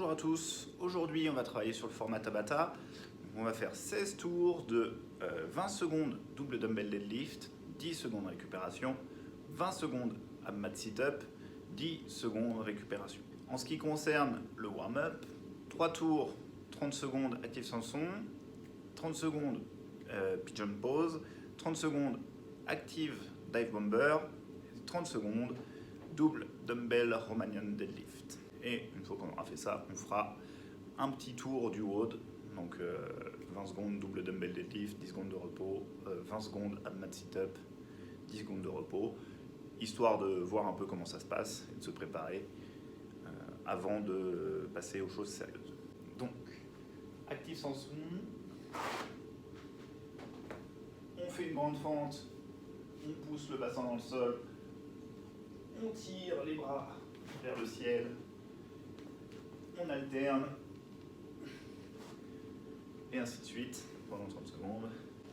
Bonjour à tous, aujourd'hui on va travailler sur le format Tabata. On va faire 16 tours de 20 secondes double dumbbell deadlift, 10 secondes récupération, 20 secondes ab mat sit-up, 10 secondes récupération. En ce qui concerne le warm-up, 3 tours, 30 secondes active sans son, 30 secondes pigeon pose, 30 secondes active dive bomber, 30 secondes double dumbbell Romanian deadlift. Et une fois qu'on aura fait ça, on fera un petit tour du WOD, donc 20 secondes double dumbbell deadlift, 10 secondes de repos, 20 secondes ab mat sit-up, 10 secondes de repos, histoire de voir un peu comment ça se passe et de se préparer avant de passer aux choses sérieuses. Donc, active sans son, on fait une grande fente, on pousse le bassin dans le sol, on tire les bras vers le ciel, on alterne, et ainsi de suite pendant 30 secondes.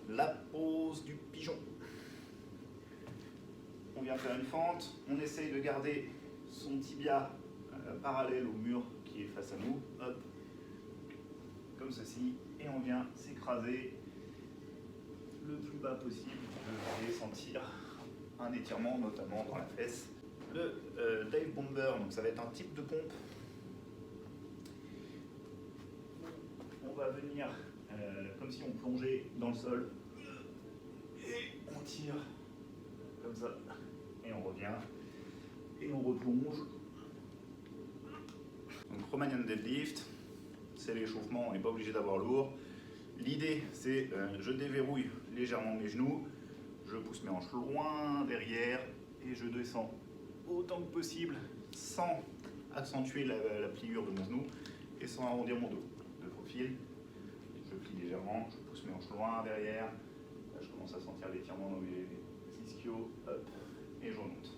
La pose du pigeon. On vient faire une fente, on essaye de garder son tibia parallèle au mur qui est face à nous, hop, comme ceci, et on vient s'écraser le plus bas possible. Vous allez sentir un étirement, notamment dans la fesse. Le dive bomber, donc ça va être un type de pompe. On va venir comme si on plongeait dans le sol et on tire comme ça et on revient et on replonge. Donc Romanian deadlift, c'est l'échauffement, on n'est pas obligé d'avoir lourd. L'idée c'est je déverrouille légèrement mes genoux, je pousse mes hanches loin derrière et je descends autant que possible sans accentuer la pliure de mon genou et sans arrondir mon dos. De profil, je plie légèrement, je pousse mes hanches loin derrière, là je commence à sentir l'étirement dans mes ischios, hop, et je remonte.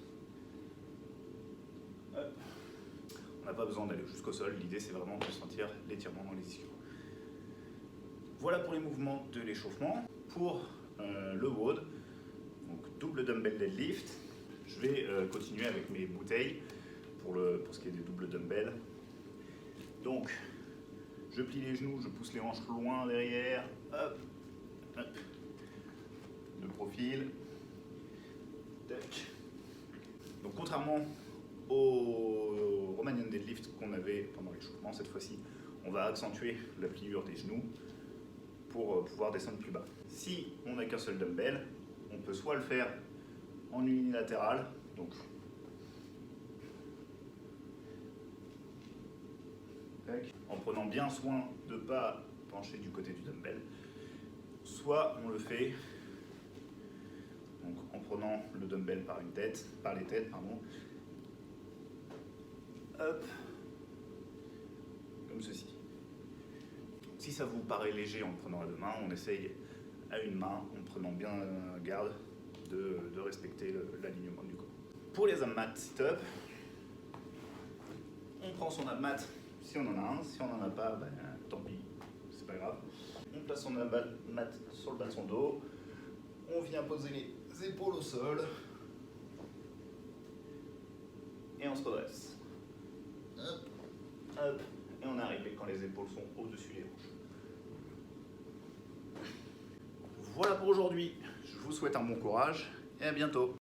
Hop. On n'a pas besoin d'aller jusqu'au sol, l'idée c'est vraiment de sentir l'étirement dans les ischios. Voilà pour les mouvements de l'échauffement. Pour le WOD, donc double dumbbell deadlift, je vais continuer avec mes bouteilles pour ce qui est des doubles dumbbells. Donc, je plie les genoux, je pousse les hanches loin derrière, hop, hop, de profil, tac. Donc, contrairement au Romanian deadlift qu'on avait pendant l'échauffement, cette fois-ci, on va accentuer la pliure des genoux pour pouvoir descendre plus bas. Si on n'a qu'un seul dumbbell, on peut soit le faire en unilatéral, donc en prenant bien soin de ne pas pencher du côté du dumbbell, soit on le fait donc, en prenant le dumbbell par les têtes, hop, comme ceci. Si ça vous paraît léger en le prenant à deux mains, on essaye à une main en prenant bien garde de respecter l'alignement du corps. Pour les ab mat sit-up, on prend son ab mat si on en a un, si on n'en a pas, ben, tant pis, c'est pas grave. On place son ab mat sur le bas de son dos, on vient poser les épaules au sol et on se redresse. Hop, hop, et on arrive quand les épaules sont au-dessus des hanches. Voilà pour aujourd'hui, je vous souhaite un bon courage et à bientôt.